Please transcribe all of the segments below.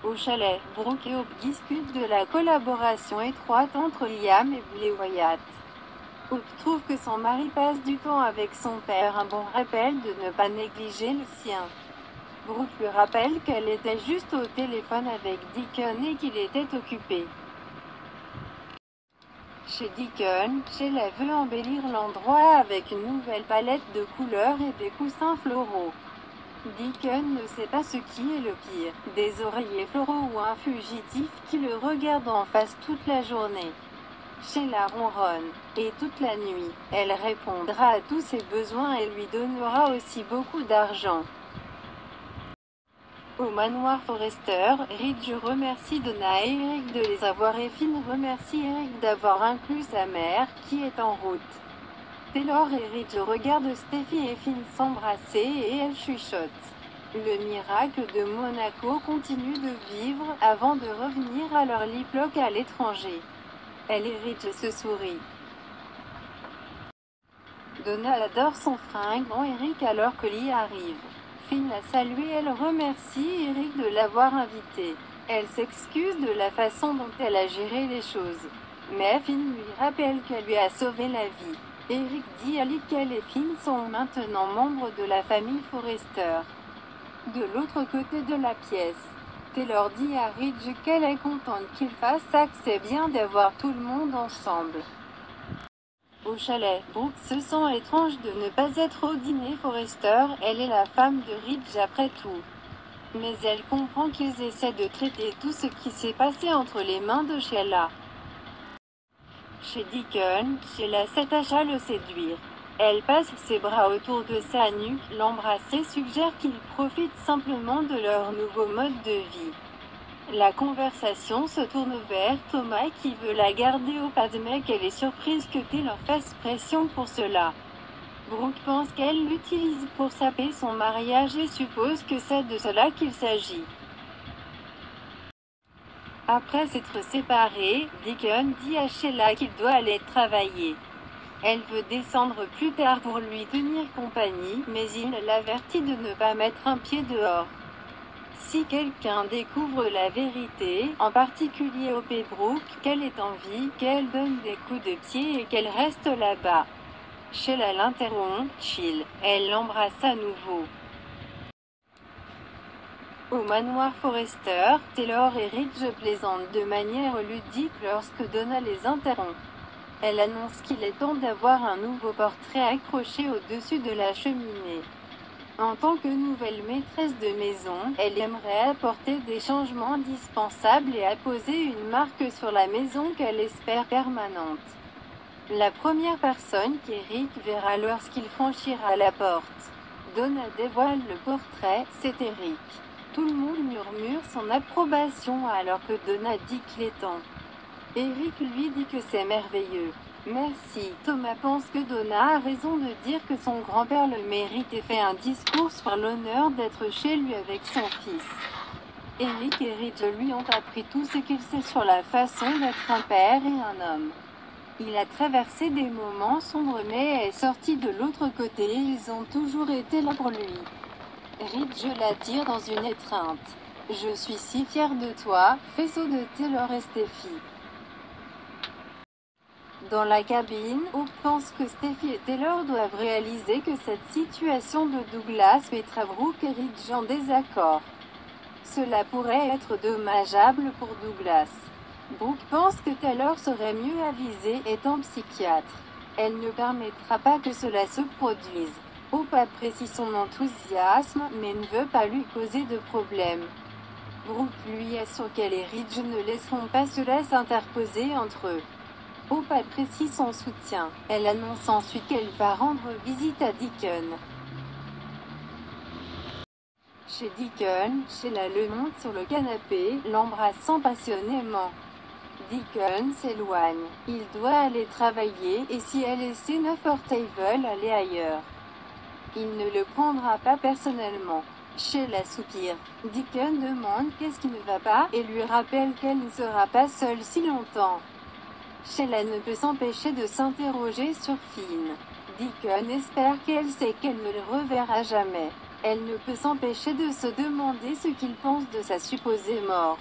Au chalet, Brooke et Hope discutent de la collaboration étroite entre Liam et Billy Wyatt. Hope trouve que son mari passe du temps avec son père, un bon rappel de ne pas négliger le sien. Brooke lui rappelle qu'elle était juste au téléphone avec Deacon et qu'il était occupé. Chez Deacon, Sheila veut embellir l'endroit avec une nouvelle palette de couleurs et des coussins floraux. Deacon ne sait pas ce qui est le pire, des oreillers floraux ou un fugitif qui le regarde en face toute la journée. Sheila ronronne, et toute la nuit, elle répondra à tous ses besoins et lui donnera aussi beaucoup d'argent. Au manoir Forrester, Ridge remercie Donna et Eric de les avoir et Finn remercie Eric d'avoir inclus sa mère, qui est en route. Taylor et Ridge regardent Steffi et Finn s'embrasser et elles chuchotent. Le miracle de Monaco continue de vivre, avant de revenir à leur liploc à l'étranger. Elle et Ridge se sourient. Donna adore son fringue en Eric alors que Lee arrive. Finn la salue et elle remercie Eric de l'avoir invité. Elle s'excuse de la façon dont elle a géré les choses. Mais Finn lui rappelle qu'elle lui a sauvé la vie. Eric dit à Lee qu'elle et Finn sont maintenant membres de la famille Forrester. De l'autre côté de la pièce, Taylor dit à Ridge qu'elle est contente qu'il fasse ça, que c'est bien d'avoir tout le monde ensemble. Au chalet, Brooke se sent étrange de ne pas être au dîner Forrester, elle est la femme de Ridge après tout. Mais elle comprend qu'ils essaient de traiter tout ce qui s'est passé entre les mains de Sheila. Chez Deacon, Sheila s'attache à le séduire. Elle passe ses bras autour de sa nuque, l'embrasse et suggère qu'ils profitent simplement de leur nouveau mode de vie. La conversation se tourne vers Thomas qui veut la garder au pad mais qu'elle est surprise que Taylor fasse pression pour cela. Brooke pense qu'elle l'utilise pour saper son mariage et suppose que c'est de cela qu'il s'agit. Après s'être séparés, Deacon dit à Sheila qu'il doit aller travailler. Elle veut descendre plus tard pour lui tenir compagnie, mais il l'avertit de ne pas mettre un pied dehors. Si quelqu'un découvre la vérité, en particulier Hope et Brooke, qu'elle est en vie, qu'elle donne des coups de pied et qu'elle reste là-bas. Sheila l'interrompt, chill. Elle l'embrasse à nouveau. Au manoir Forrester, Taylor et Ridge plaisantent de manière ludique lorsque Donna les interrompt. Elle annonce qu'il est temps d'avoir un nouveau portrait accroché au-dessus de la cheminée. En tant que nouvelle maîtresse de maison, elle aimerait apporter des changements indispensables et apposer une marque sur la maison qu'elle espère permanente. La première personne qu'Eric verra lorsqu'il franchira la porte. Donna dévoile le portrait, c'est Eric. Tout le monde murmure son approbation alors que Donna dit qu'il est temps. Eric lui dit que c'est merveilleux. Merci. Thomas pense que Donna a raison de dire que son grand-père le mérite et fait un discours sur l'honneur d'être chez lui avec son fils. Eric et Ridge lui ont appris tout ce qu'il sait sur la façon d'être un père et un homme. Il a traversé des moments sombres mais est sorti de l'autre côté et ils ont toujours été là pour lui. Ridge l'attire dans une étreinte. Je suis si fier de toi, faisceau de Taylor et Steffi. Dans la cabine, Hope pense que Steffi et Taylor doivent réaliser que cette situation de Douglas mettra Brooke et Ridge en désaccord. Cela pourrait être dommageable pour Douglas. Brooke pense que Taylor serait mieux avisée étant psychiatre. Elle ne permettra pas que cela se produise. Hope apprécie son enthousiasme, mais ne veut pas lui causer de problème. Brooke lui assure qu'elle et Ridge ne laisseront pas cela s'interposer entre eux. Hope apprécie son soutien. Elle annonce ensuite qu'elle va rendre visite à Deacon. Chez Deacon, Sheila le monte sur le canapé, l'embrassant passionnément. Deacon s'éloigne. Il doit aller travailler, et si elle et Jennifer veulent aller ailleurs, il ne le prendra pas personnellement. Sheila soupire. Deacon demande qu'est-ce qui ne va pas, et lui rappelle qu'elle ne sera pas seule si longtemps. Sheila ne peut s'empêcher de s'interroger sur Finn. Deacon espère qu'elle sait qu'elle ne le reverra jamais. Elle ne peut s'empêcher de se demander ce qu'il pense de sa supposée mort.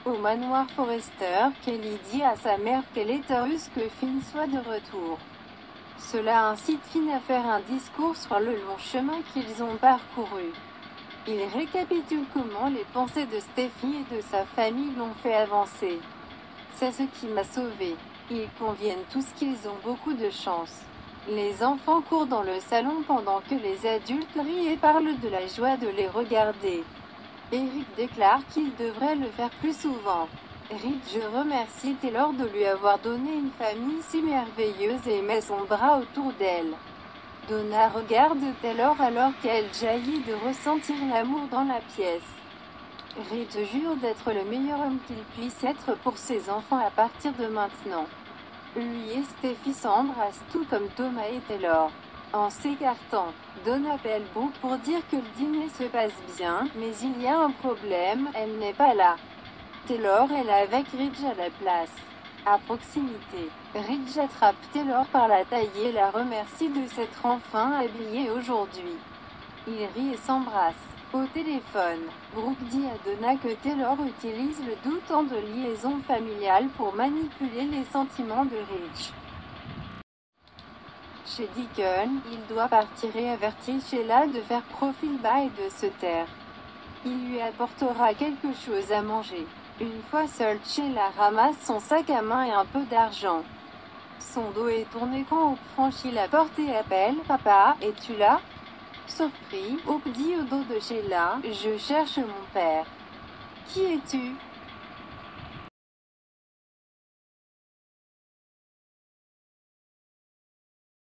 Au manoir Forrester, Kelly dit à sa mère qu'elle est heureuse que Finn soit de retour. Cela incite Finn à faire un discours sur le long chemin qu'ils ont parcouru. Il récapitule comment les pensées de Steffi et de sa famille l'ont fait avancer. C'est ce qui m'a sauvé. Ils conviennent tous qu'ils ont beaucoup de chance. Les enfants courent dans le salon pendant que les adultes rient et parlent de la joie de les regarder. Eric déclare qu'il devrait le faire plus souvent. Ridge remercie Taylor de lui avoir donné une famille si merveilleuse et met son bras autour d'elle. Donna regarde Taylor alors qu'elle jaillit de ressentir l'amour dans la pièce. Ridge jure d'être le meilleur homme qu'il puisse être pour ses enfants à partir de maintenant. Lui et Steffi s'embrassent tout comme Thomas et Taylor. En s'écartant, Donna appelle Brooke pour dire que le dîner se passe bien, mais il y a un problème, elle n'est pas là. Taylor est là avec Ridge à la place. À proximité, Ridge attrape Taylor par la taille et la remercie de s'être enfin habillée aujourd'hui. Ils rient et s'embrassent. Au téléphone, Brooke dit à Donna que Taylor utilise le doute en de liaison familiale pour manipuler les sentiments de Ridge. Chez Deacon, il doit partir et avertit Sheila de faire profil bas et de se taire. Il lui apportera quelque chose à manger. Une fois seule, Sheila ramasse son sac à main et un peu d'argent. Son dos est tourné quand Hope franchit la porte et appelle « Papa, es-tu là ?» Surpris, Hope dit au dos de Sheila « Je cherche mon père. »« Qui es-tu »